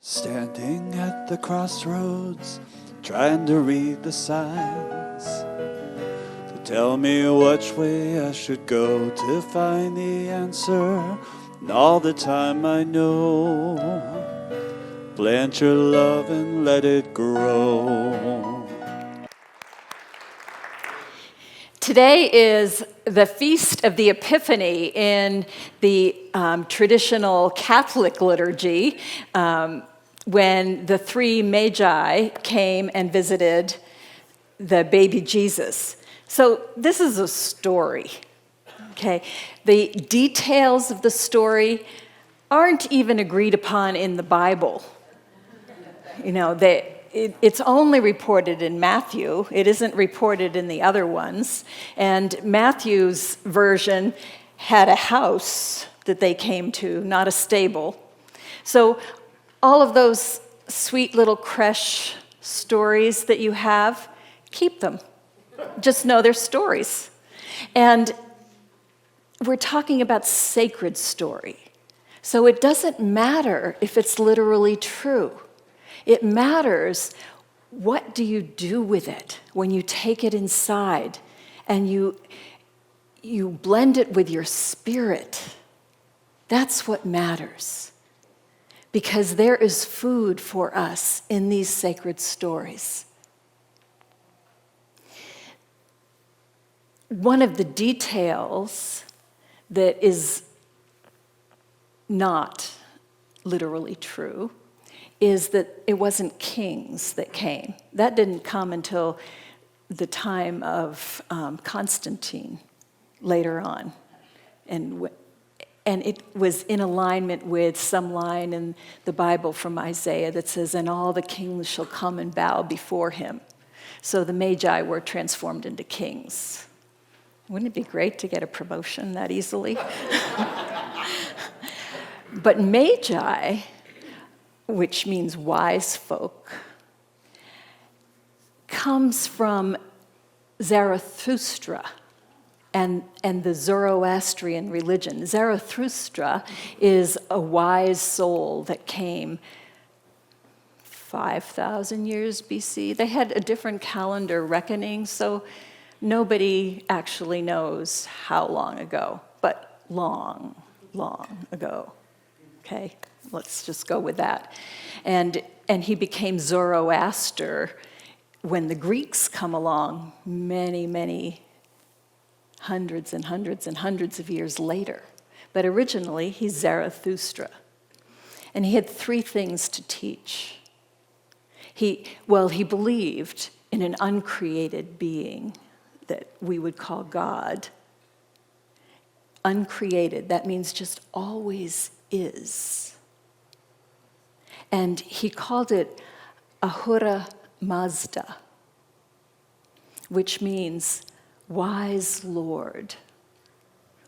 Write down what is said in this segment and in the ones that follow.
Standing at the crossroads, trying to read the signs to tell me which way I should go to find the answer. And all the time I know, plant your love and let it grow. Today is the Feast of the Epiphany in the traditional Catholic liturgy, when the three Magi came and visited the baby Jesus. So this is a story, okay? The details of the story aren't even agreed upon in the Bible. You know, it's only reported in Matthew. It isn't reported in the other ones. And Matthew's version had a house that they came to, not a stable. So all of those sweet little creche stories that you have, keep them. Just know they're stories. And we're talking about sacred story. So it doesn't matter if it's literally true. It matters, what do you do with it when you take it inside and you blend it with your spirit? That's what matters. Because there is food for us in these sacred stories. One of the details that is not literally true is that it wasn't kings that came. That didn't come until the time of Constantine later on. And it was in alignment with some line in the Bible from Isaiah that says, "And all the kings shall come and bow before him." So the Magi were transformed into kings. Wouldn't it be great to get a promotion that easily? But Magi, which means wise folk, comes from Zarathustra and the Zoroastrian religion. Zarathustra is a wise soul that came 5,000 years BC. They had a different calendar reckoning, so nobody actually knows how long ago, but long, long ago. Okay, let's just go with that. And he became Zoroaster when the Greeks come along many hundreds and hundreds and hundreds of years later. But originally, he's Zarathustra. And he had three things to teach. He believed in an uncreated being that we would call God. Uncreated, that means just always is. And he called it Ahura Mazda, which means wise Lord.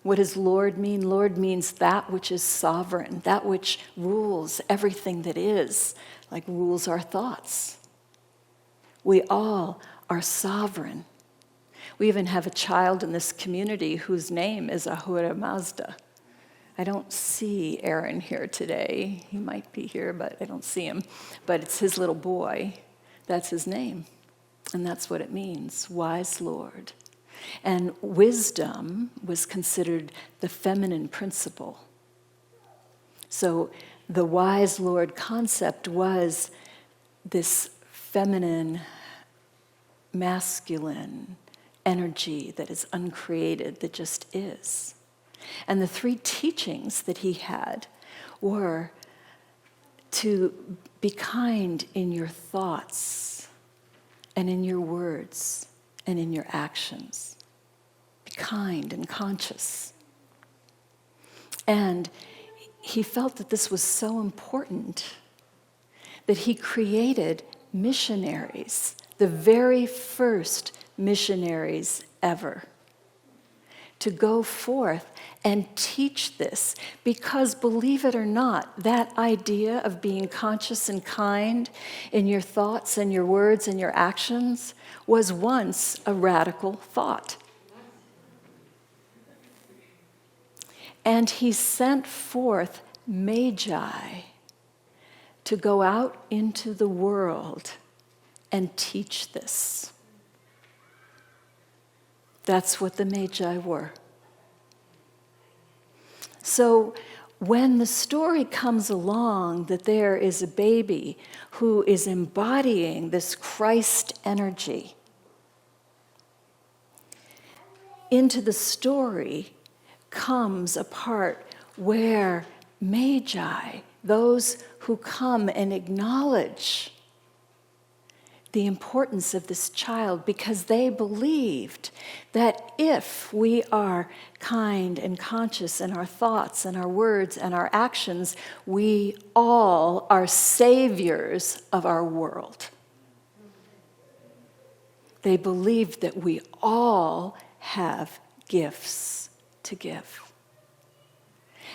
What does Lord mean? Lord means that which is sovereign, that which rules everything that is, like rules our thoughts. We all are sovereign. We even have a child in this community whose name is Ahura Mazda. I don't see Aaron here today. He might be here, but I don't see him. But it's his little boy. That's his name. And that's what it means, wise Lord. And wisdom was considered the feminine principle. So the wise Lord concept was this feminine, masculine energy that is uncreated, that just is. And the three teachings that he had were to be kind in your thoughts and in your words and in your actions. Be kind and conscious. And he felt that this was so important that he created missionaries, the very first missionaries ever, to go forth and teach this. Because believe it or not, that idea of being conscious and kind in your thoughts and your words and your actions was once a radical thought. And he sent forth Magi to go out into the world and teach this. That's what the Magi were. So when the story comes along that there is a baby who is embodying this Christ energy, into the story comes a part where Magi, those who come and acknowledge the importance of this child, because they believed that if we are kind and conscious in our thoughts and our words and our actions, we all are saviors of our world. They believed that we all have gifts to give.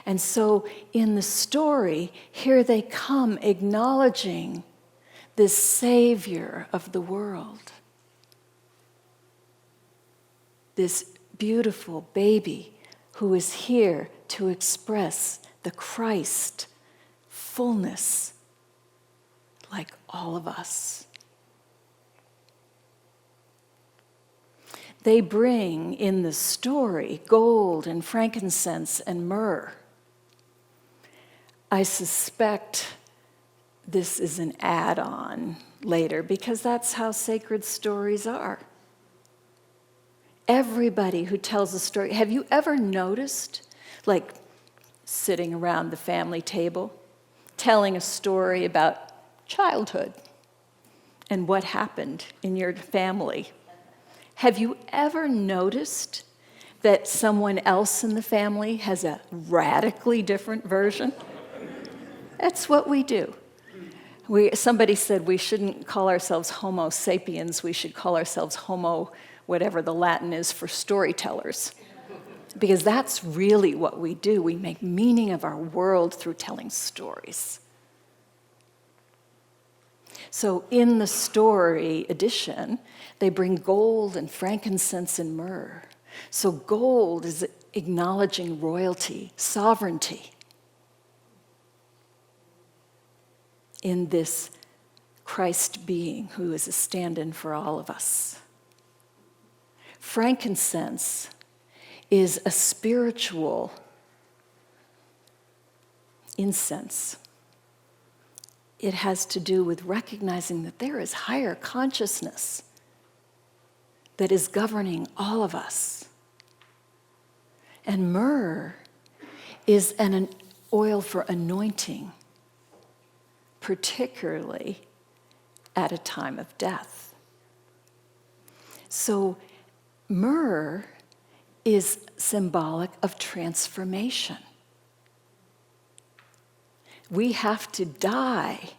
And so in the story, here they come acknowledging this Savior of the world, this beautiful baby who is here to express the Christ fullness like all of us. They bring in the story gold and frankincense and myrrh. I suspect this is an add-on later because that's how sacred stories are. Everybody who tells a story, have you ever noticed, like sitting around the family table, telling a story about childhood and what happened in your family? Have you ever noticed that someone else in the family has a radically different version? That's what we do. Somebody said we shouldn't call ourselves Homo sapiens, we should call ourselves Homo, whatever the Latin is for storytellers. Because that's really what we do. We make meaning of our world through telling stories. So in the story edition, they bring gold and frankincense and myrrh. So gold is acknowledging royalty, sovereignty in this Christ being who is a stand-in for all of us. Frankincense is a spiritual incense. It has to do with recognizing that there is higher consciousness that is governing all of us. And myrrh is an oil for anointing, particularly at a time of death. So myrrh is symbolic of transformation. We have to die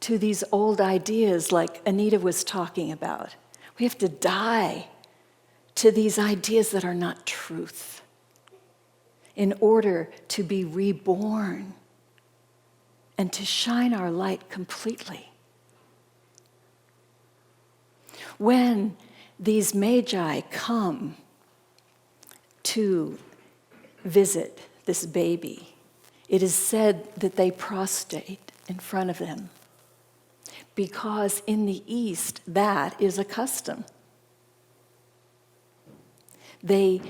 to these old ideas like Anita was talking about. We have to die to these ideas that are not truth in order to be reborn and to shine our light completely. When these Magi come to visit this baby, it is said that they prostrate in front of him because in the East, that is a custom. They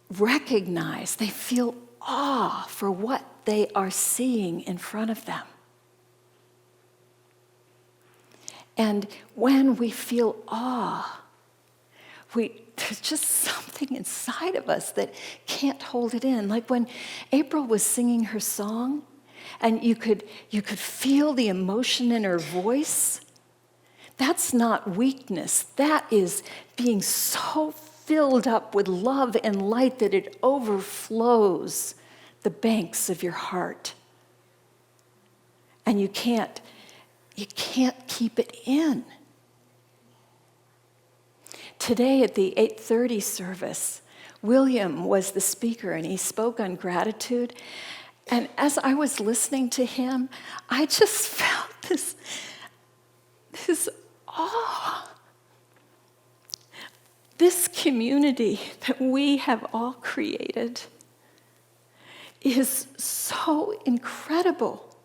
recognize, they feel awe for what they are seeing in front of them. And when we feel awe, there's just something inside of us that can't hold it in. Like when April was singing her song, and you could feel the emotion in her voice. That's not weakness. That is being so filled up with love and light that it overflows the banks of your heart. And you can't keep it in. Today at the 8:30 service, William was the speaker and he spoke on gratitude. And as I was listening to him, I just felt this awe. This community that we have all created is so incredible.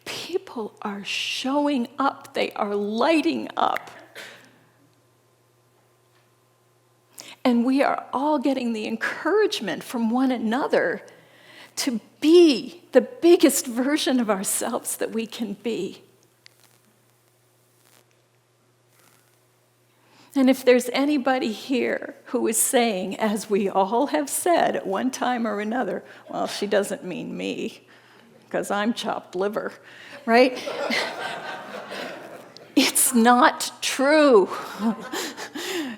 People are showing up. They are lighting up. And we are all getting the encouragement from one another to be the biggest version of ourselves that we can be. And if there's anybody here who is saying, as we all have said at one time or another, well, she doesn't mean me, because I'm chopped liver, right? It's not true.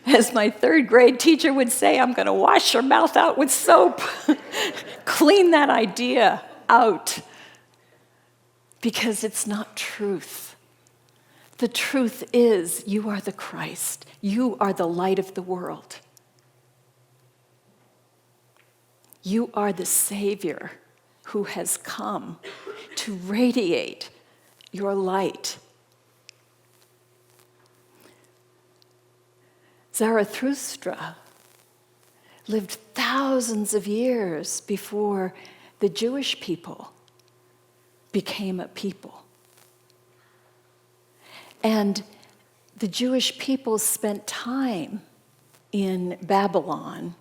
As my third grade teacher would say, I'm going to wash your mouth out with soap. Clean that idea out. Because it's not truth. The truth is, you are the Christ. You are the light of the world. You are the Savior who has come to radiate your light. Zarathustra lived thousands of years before the Jewish people became a people. And the Jewish people spent time in Babylon,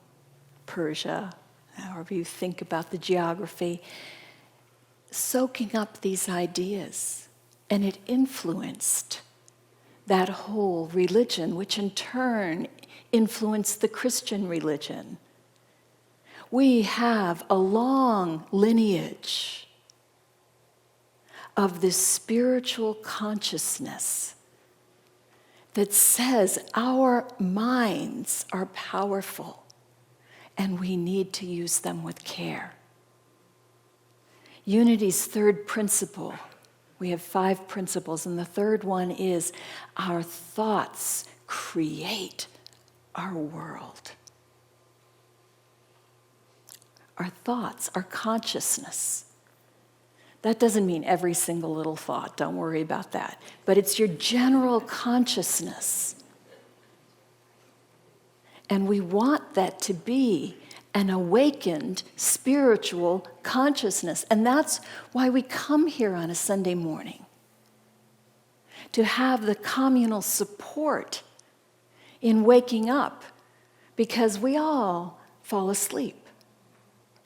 Persia, however you think about the geography, soaking up these ideas. And it influenced that whole religion, which in turn influenced the Christian religion. We have a long lineage of this spiritual consciousness that says our minds are powerful and we need to use them with care. Unity's third principle, we have 5 principles, and the third one is our thoughts create our world. Our thoughts, our consciousness. That doesn't mean every single little thought, don't worry about that. But it's your general consciousness. And we want that to be an awakened spiritual consciousness. And that's why we come here on a Sunday morning, to have the communal support in waking up, because we all fall asleep.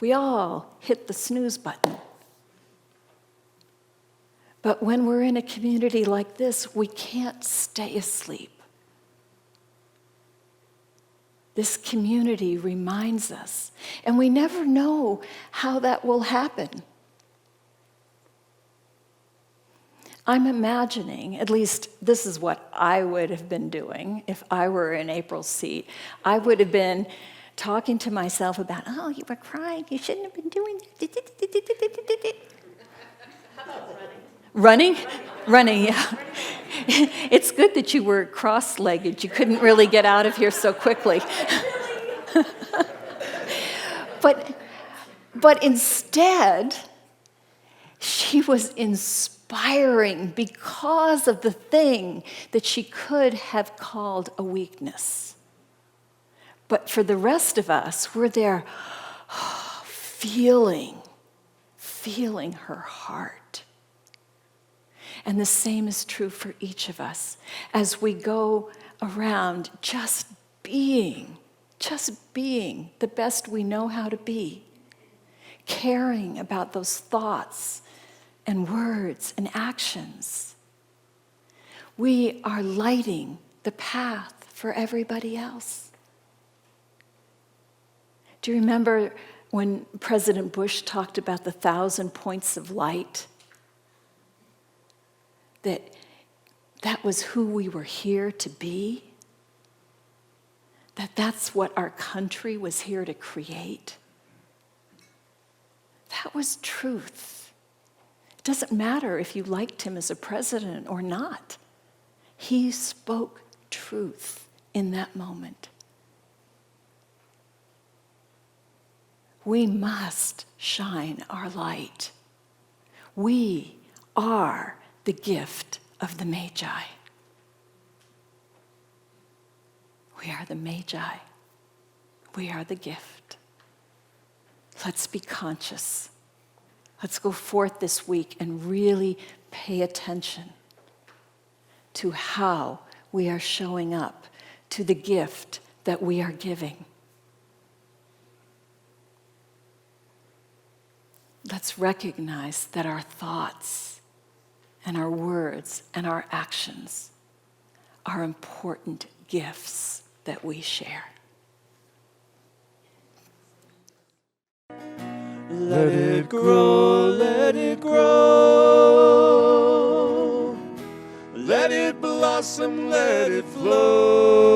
We all hit the snooze button. But when we're in a community like this, we can't stay asleep. This community reminds us, and we never know how that will happen. I'm imagining, at least this is what I would have been doing if I were in April's seat. I would have been talking to myself about, oh, you were crying, you shouldn't have been doing that. Running? Running, yeah. It's good that you were cross-legged. You couldn't really get out of here so quickly. But instead, she was inspiring because of the thing that she could have called a weakness. But for the rest of us, we're there feeling her heart. And the same is true for each of us as we go around just being the best we know how to be, caring about those thoughts and words and actions. We are lighting the path for everybody else. Do you remember when President Bush talked about the 1,000 points of light? That was who we were here to be? That's what our country was here to create? That was truth. It doesn't matter if you liked him as a president or not. He spoke truth in that moment. We must shine our light. We are the gift of the Magi. We are the Magi. We are the gift. Let's be conscious Let's go forth this week and really pay attention to how we are showing up to the gift that we are giving. Let's recognize that our thoughts and our words and our actions are important gifts that we share. Let it grow, let it grow. Let it blossom, let it flow.